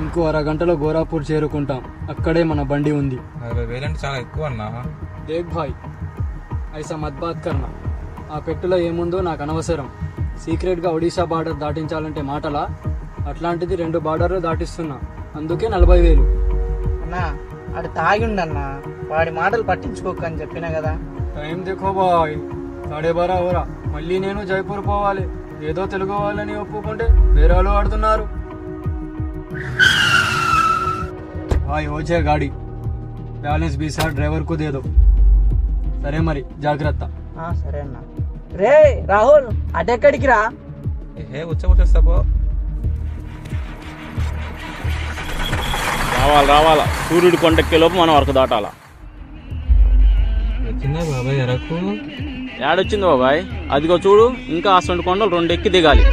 ఇంకో అరగంటలో గోరాపూర్ చేరుకుంటాం. అక్కడే మన బండి ఉంది. 40,000 అంటే చాలా ఎక్కువ అన్నా. దేఖ్ భాయ్, ఐసా మత్ బాత్ కర్నా. ఆ పెట్టులో ఏముందో నాకు అనవసరం. సీక్రెట్గా ఒడిశా బార్డర్ దాటించాలంటే మాటలా? అట్లాంటిది 2 బార్డర్లు దాటిస్తున్నా, అందుకే 40,000. అన్నా ఆడు తాగిండన్నా, వాడి మాటలు పట్టించుకోక అని చెప్పినా కదా. టైం देखो బాయ్, 12:30 होरा. మళ్ళీ నేను జైపూర్ పోవాలి. ఏదో తెలుగు వాళ్ళని ఒప్పుకుంటే వేరే వాళ్ళు ఆడుతున్నారు. भाई हो जाए गाड़ी, बैलेंस 20,000 ड्राइवर को दे दो. సరే మరి జాగ్రత్త. సరే అన్నా. రే రాహుల్, అటెక్కడికి రా? వచ్చేస్తా పో. రావాలా సూర్యుడు కొండెక్కే లోపు మనం వరకు దాటాలా. వచ్చిందా బాబాయ్ అరకు? ఏడొచ్చింది బాబాయ్, అదిగో చూడు, ఇంకా ఆ 2 కొండలు 2 ఎక్కి దిగాలి.